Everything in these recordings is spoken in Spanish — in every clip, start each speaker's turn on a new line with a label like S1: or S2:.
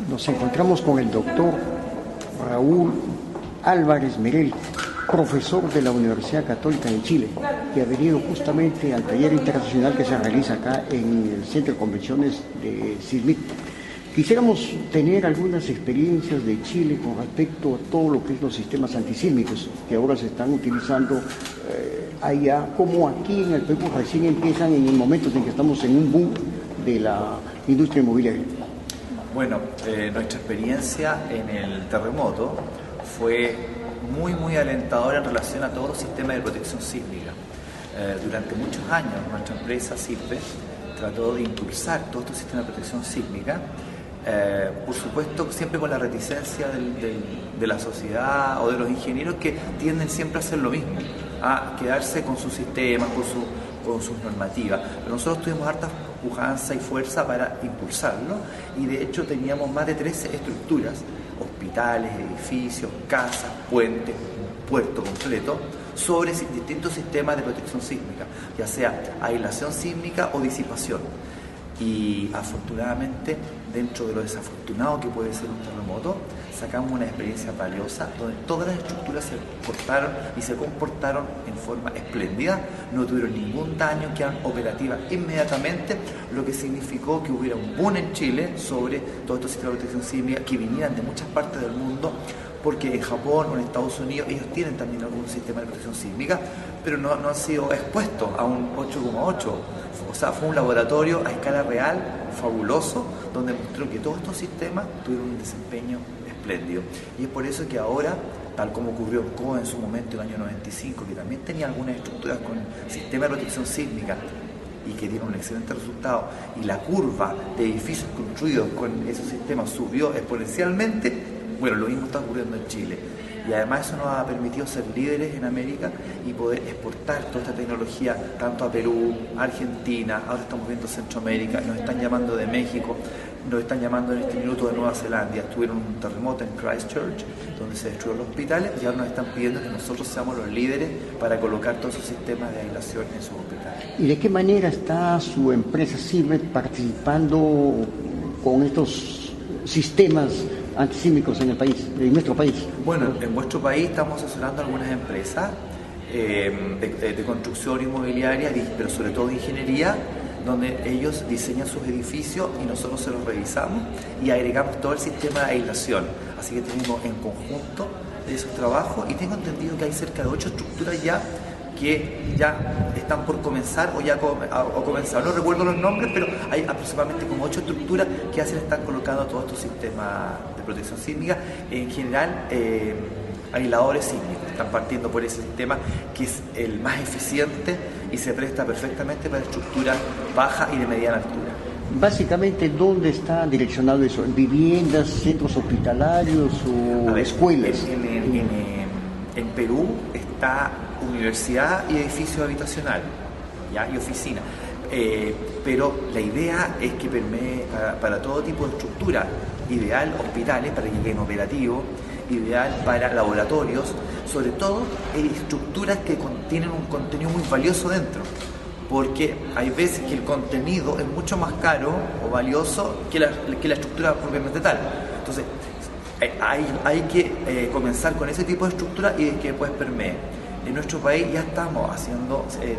S1: Nos encontramos con el doctor Raúl Álvarez Merel, profesor de la Universidad Católica de Chile, que ha venido justamente al taller internacional que se realiza acá en el Centro de Convenciones de CISMIC. Quisiéramos tener algunas experiencias de Chile con respecto a todo lo que es los sistemas antisísmicos que ahora se están utilizando allá, como aquí en el Perú recién empiezan en momentos en que estamos en un boom de la industria inmobiliaria.
S2: Bueno, nuestra experiencia en el terremoto fue muy alentadora en relación a todos los sistemas de protección sísmica. Durante muchos años nuestra empresa CIRPE trató de impulsar todos estos sistemas de protección sísmica, por supuesto siempre con la reticencia de la sociedad o de los ingenieros que tienden siempre a hacer lo mismo, a quedarse con sus sistemas, con sus normativas. Pero nosotros tuvimos harta pujanza y fuerza para impulsarlo y de hecho teníamos más de 13 estructuras, hospitales, edificios, casas, puentes, un puerto completo, sobre distintos sistemas de protección sísmica, ya sea aislación sísmica o disipación. Y afortunadamente, dentro de lo desafortunado que puede ser un terremoto, sacamos una experiencia valiosa donde todas las estructuras se portaron y se comportaron en forma espléndida, no tuvieron ningún daño, quedaron operativas inmediatamente, lo que significó que hubiera un boom en Chile sobre todos estos sistemas de protección sísmica que vinieran de muchas partes del mundo, porque en Japón o en Estados Unidos ellos tienen también algún sistema de protección sísmica, pero no han sido expuestos a un 8,8. O sea, fue un laboratorio a escala real, fabuloso, donde mostró que todos estos sistemas tuvieron un desempeño espléndido. Y es por eso que ahora, tal como ocurrió en COE en su momento, en el año 95, que también tenía algunas estructuras con sistema de protección sísmica y que dieron un excelente resultado, y la curva de edificios construidos con esos sistemas subió exponencialmente, bueno, lo mismo está ocurriendo en Chile. Y además eso nos ha permitido ser líderes en América y poder exportar toda esta tecnología tanto a Perú, Argentina, ahora estamos viendo Centroamérica, nos están llamando de México, nos están llamando en este minuto de Nueva Zelanda, tuvieron un terremoto en Christchurch donde se destruyeron los hospitales y ahora nos están pidiendo que nosotros seamos los líderes para colocar todos esos sistemas de aislación en sus hospitales.
S1: ¿Y de qué manera está su empresa CIRPE participando con estos sistemas antisísmicos en el país, en nuestro país?
S2: Bueno, en vuestro país estamos asesorando a algunas empresas de construcción inmobiliaria, pero sobre todo de ingeniería, donde ellos diseñan sus edificios y nosotros se los revisamos y agregamos todo el sistema de aislación. Así que tenemos en conjunto de esos trabajos y tengo entendido que hay cerca de 8 estructuras ya que ya están por comenzar o comenzaron. No recuerdo los nombres, pero hay aproximadamente como 8 estructuras que ya se le están colocando todos estos sistemas de protección sísmica. En general, aisladores sísmicos. Están partiendo por ese sistema que es el más eficiente y se presta perfectamente para estructuras bajas y de mediana altura.
S1: Básicamente, ¿dónde está direccionado eso? ¿En viviendas, centros hospitalarios o escuelas?
S2: En Perú está universidad y edificio habitacional, ¿ya? Y oficina. Pero la idea es que permee para todo tipo de estructura, ideal hospitales para que queden operativos, ideal para laboratorios, sobre todo estructuras que tienen un contenido muy valioso dentro, porque hay veces que el contenido es mucho más caro o valioso que la estructura propiamente tal. Entonces, hay que comenzar con ese tipo de estructura y que después permee. En nuestro país ya estamos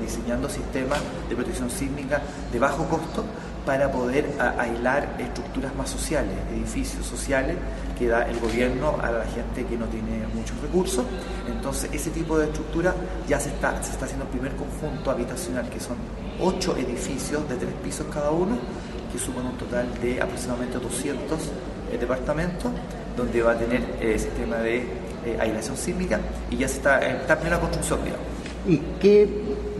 S2: diseñando sistemas de protección sísmica de bajo costo para poder aislar estructuras más sociales, edificios sociales que da el gobierno a la gente que no tiene muchos recursos. Entonces ese tipo de estructura ya se está haciendo el primer conjunto habitacional, que son 8 edificios de 3 pisos cada uno, que suman un total de aproximadamente 200 departamentos, donde va a tener sistema de aislación sísmica y ya está en plena construcción, digamos.
S1: ¿Y qué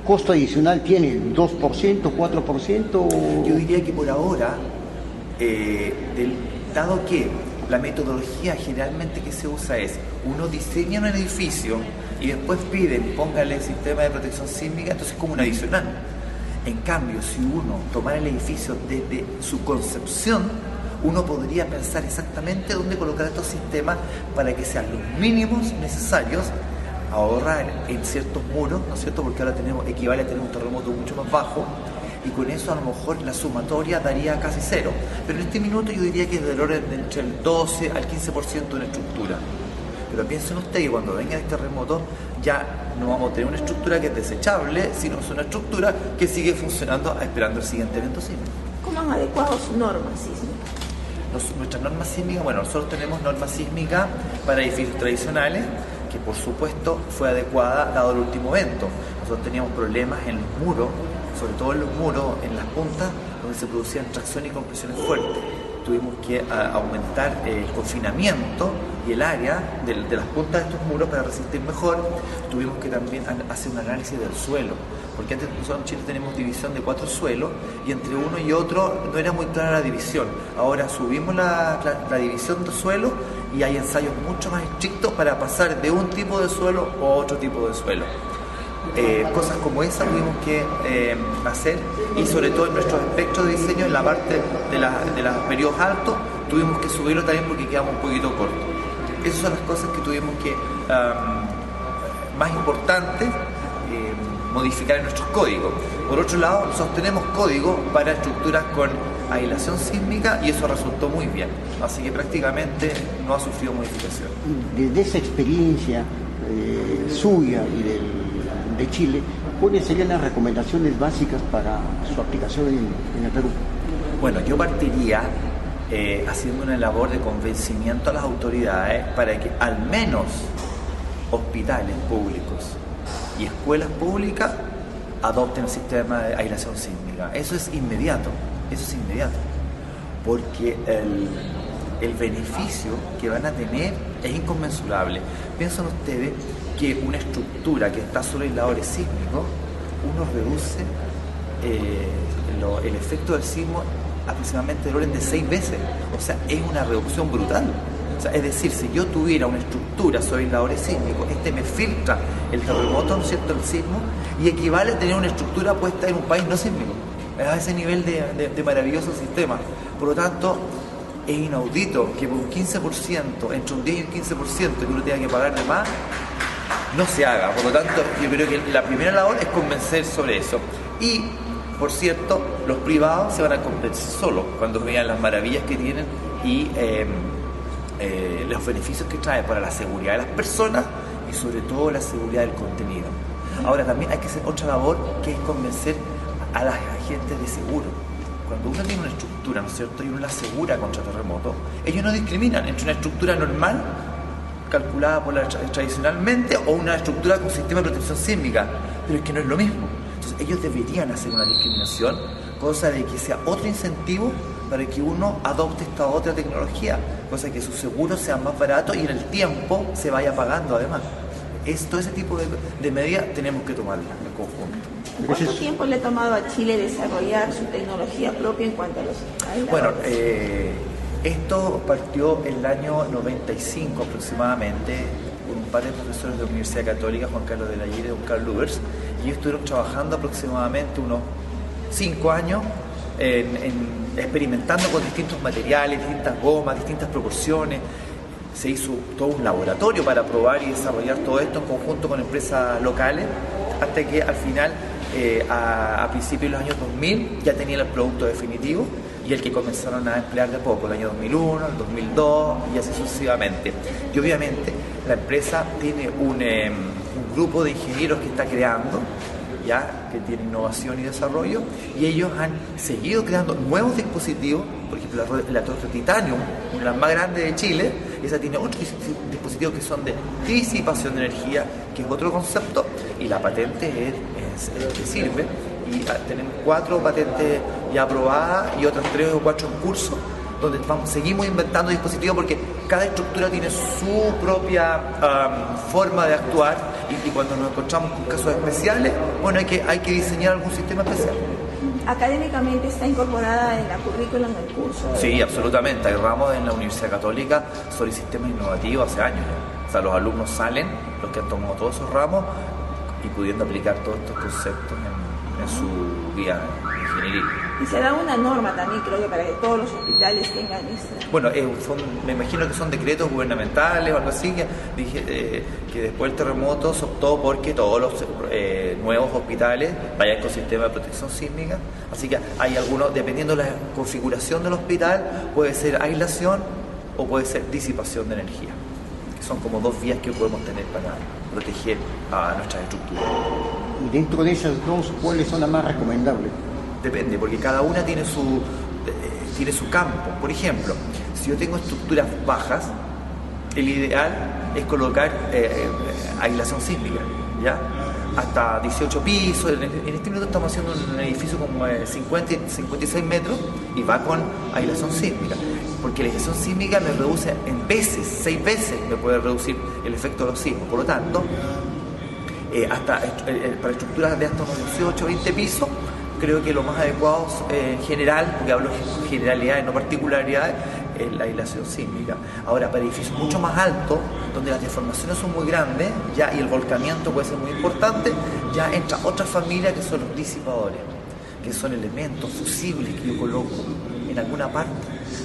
S1: costo adicional tiene? ¿2%, 4%?
S2: Yo diría que por ahora, dado que la metodología generalmente que se usa es, uno diseña un edificio y después piden, póngale el sistema de protección sísmica, entonces es como un adicional. En cambio, si uno tomara el edificio desde su concepción, uno podría pensar exactamente dónde colocar estos sistemas para que sean los mínimos necesarios, ahorrar en ciertos muros, ¿no es cierto? Porque ahora equivale a tener un terremoto mucho más bajo, y con eso a lo mejor la sumatoria daría casi cero. Pero en este minuto yo diría que es del orden de entre el 12 al 15% de una estructura. Pero piensen ustedes que cuando venga este terremoto ya no vamos a tener una estructura que es desechable, sino es una estructura que sigue funcionando esperando el siguiente evento sísmico.
S3: ¿Cómo han adecuado sus normas sísmicas?
S2: Nuestras normas sísmicas, bueno, nosotros tenemos normas sísmicas para edificios tradicionales, que por supuesto fue adecuada dado el último evento. Nosotros teníamos problemas en los muros, sobre todo en los muros, en las puntas, donde se producían tracciones y compresiones fuertes. Tuvimos que aumentar el confinamiento y el área de las puntas de estos muros para resistir mejor. Tuvimos que también hacer un análisis del suelo, porque antes nosotros en Chile tenemos división de 4 suelos y entre uno y otro no era muy clara la división. Ahora subimos la división de suelo y hay ensayos mucho más estrictos para pasar de un tipo de suelo a otro tipo de suelo. Cosas como esa tuvimos que hacer, y sobre todo en nuestros espectros de diseño, en la parte de los periodos altos, tuvimos que subirlo también porque quedamos un poquito cortos. Esas son las cosas que tuvimos que, más importantes, modificar en nuestros códigos. Por otro lado, nosotros tenemos códigos para estructuras con aislación sísmica y eso resultó muy bien, así que prácticamente no ha sufrido modificación.
S1: Desde esa experiencia suya y de Chile, ¿cuáles serían las recomendaciones básicas para su aplicación en el Perú?
S2: Bueno, yo partiría haciendo una labor de convencimiento a las autoridades para que al menos hospitales públicos y escuelas públicas adopten el sistema de aislación sísmica. Eso es inmediato, porque el beneficio que van a tener es inconmensurable. Piensen ustedes que una estructura que está sobre aisladores sísmicos, uno reduce el efecto del sismo aproximadamente del orden de 6 veces. O sea, es una reducción brutal. O sea, es decir, si yo tuviera una estructura sobre aisladores sísmicos, me filtra el terremoto, ¿no es cierto?, el sismo, y equivale a tener una estructura puesta en un país no sísmico. A ese nivel de maravilloso sistema. Por lo tanto, es inaudito que por un 15%, entre un 10 y un 15% que uno tenga que pagar de más, no se haga. Por lo tanto, yo creo que la primera labor es convencer sobre eso. Y, por cierto, los privados se van a convencer solos cuando vean las maravillas que tienen y los beneficios que trae para la seguridad de las personas y sobre todo la seguridad del contenido. Ahora también hay que hacer otra labor, que es convencer a las agentes de seguro. Cuando uno tiene una estructura, ¿no es cierto?, y uno la asegura contra terremotos, ellos no discriminan entre una estructura normal calculada tradicionalmente o una estructura con sistema de protección sísmica, pero es que no es lo mismo. Entonces ellos deberían hacer una discriminación, cosa de que sea otro incentivo para que uno adopte esta otra tecnología, cosa que sus seguros sean más baratos y en el tiempo se vaya pagando además. Todo ese tipo de medidas tenemos que tomarlas en conjunto.
S3: ¿Cuánto tiempo le ha tomado a Chile desarrollar su tecnología propia en cuanto a los aisladores?
S2: Bueno, esto partió en el año 95 aproximadamente, con un par de profesores de la Universidad Católica, Juan Carlos de la Llire y Don Carl Lubers, y ellos estuvieron trabajando aproximadamente unos 5 años experimentando con distintos materiales, distintas gomas, distintas proporciones. Se hizo todo un laboratorio para probar y desarrollar todo esto en conjunto con empresas locales, hasta que al final, a principios de los años 2000, ya tenían el producto definitivo y el que comenzaron a emplear de poco, el año 2001, el 2002 y así sucesivamente. Y obviamente la empresa tiene un grupo de ingenieros que está creando, ya que tiene innovación y desarrollo, y ellos han seguido creando nuevos dispositivos. Por ejemplo, la torre Titanium, una de las más grandes de Chile, esa tiene otros dispositivos que son de disipación de energía, que es otro concepto, y la patente es que sirve, y tenemos 4 patentes ya aprobadas y otras 3 o 4 en curso, donde seguimos inventando dispositivos porque cada estructura tiene su propia forma de actuar, y cuando nos encontramos con casos especiales, bueno, hay que diseñar algún sistema especial.
S3: ¿Académicamente está incorporada en la currícula, en el curso?
S2: Sí, absolutamente. Hay ramos en la Universidad Católica sobre sistemas innovativos hace años. O sea, los alumnos salen, los que han tomado todos esos ramos, y pudiendo aplicar todos estos conceptos en en su vía ingenieril.
S3: Y se da una norma también, creo que para que todos los hospitales tengan esta.
S2: Bueno, me imagino que son decretos gubernamentales o algo así, que después del terremoto se optó porque todos los nuevos hospitales vayan con sistema de protección sísmica. Así que hay algunos, dependiendo de la configuración del hospital, puede ser aislación o puede ser disipación de energía. Son como dos vías que podemos tener para proteger a nuestras estructuras.
S1: Y dentro de esas dos, ¿cuáles son las más recomendables?
S2: Depende, porque cada una tiene su campo. Por ejemplo, si yo tengo estructuras bajas, el ideal es colocar aislación sísmica, ¿ya? Hasta 18 pisos. En este minuto estamos haciendo un edificio como 50 y 56 metros y va con aislación sísmica. Porque la aislación sísmica me reduce en veces, 6 veces me puede reducir el efecto de los sismos. Por lo tanto, para estructuras de hasta unos 18 o 20 pisos, creo que lo más adecuado en general, porque hablo de generalidades, no particularidades, es la aislación sísmica. Ahora, para edificios mucho más altos, donde las deformaciones son muy grandes ya y el volcamiento puede ser muy importante, ya entra otra familia que son los disipadores, que son elementos fusibles que yo coloco en alguna parte,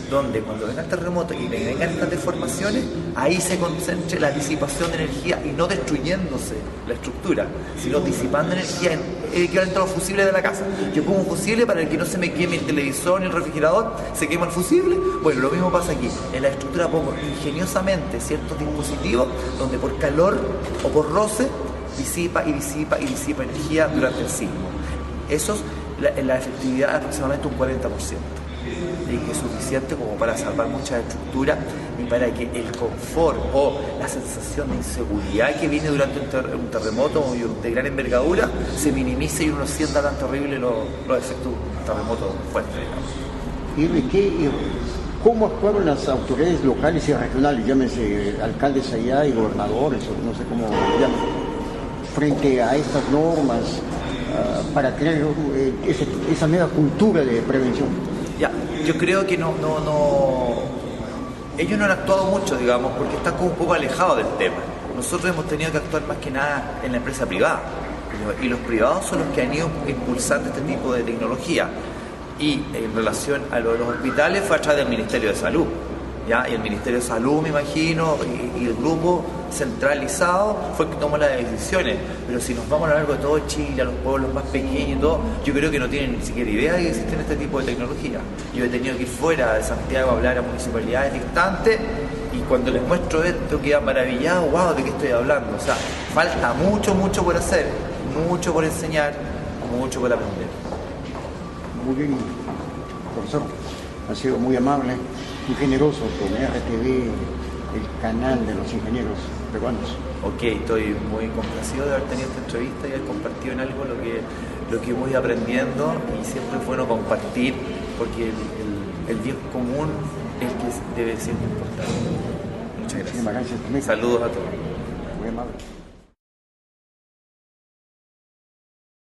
S2: donde cuando venga el terremoto y vengan estas deformaciones, ahí se concentre la disipación de energía y no destruyéndose la estructura, sino disipando energía en el equivalente a los fusibles de la casa. Yo pongo un fusible para que no se me queme el televisor ni el refrigerador, se quema el fusible. Bueno, lo mismo pasa aquí. En la estructura pongo ingeniosamente ciertos dispositivos donde por calor o por roce disipa energía durante el sismo. Eso es la efectividad aproximadamente un 40%. Y que es suficiente como para salvar muchas estructuras y para que el confort o la sensación de inseguridad que viene durante un terremoto de gran envergadura se minimice y uno sienta tan terrible los efectos de un terremoto fuerte.
S1: ¿Y cómo actuaron las autoridades locales y regionales, llámense alcaldes allá y gobernadores, o no sé cómo llaman, frente a estas normas para crear esa nueva cultura de prevención?
S2: Ya, yo creo que ellos no han actuado mucho, digamos, porque están como un poco alejados del tema. Nosotros hemos tenido que actuar más que nada en la empresa privada, y los privados son los que han ido impulsando este tipo de tecnología. Y en relación a lo de los hospitales fue a través del Ministerio de Salud, ¿ya? Y el Ministerio de Salud, me imagino, y el grupo centralizado fue el que tomó las decisiones. Pero si nos vamos a lo largo de todo Chile, a los pueblos más pequeños y todo, yo creo que no tienen ni siquiera idea de que existen este tipo de tecnología. Yo he tenido que ir fuera de Santiago a hablar a municipalidades distantes y cuando les muestro esto quedan maravillados. Wow, ¿de qué estoy hablando? O sea, falta mucho por hacer, mucho por enseñar, mucho por aprender.
S1: Muy bien, profesor, ha sido muy amable, muy generoso con RTV, el canal de los ingenieros peruanos.
S2: Ok, estoy muy complacido de haber tenido esta entrevista y haber compartido en algo lo que voy aprendiendo, y siempre es bueno compartir porque el bien común es que debe ser importante. Muchas gracias.
S1: Muchísimas gracias.
S2: Saludos a todos.
S1: Muy amable.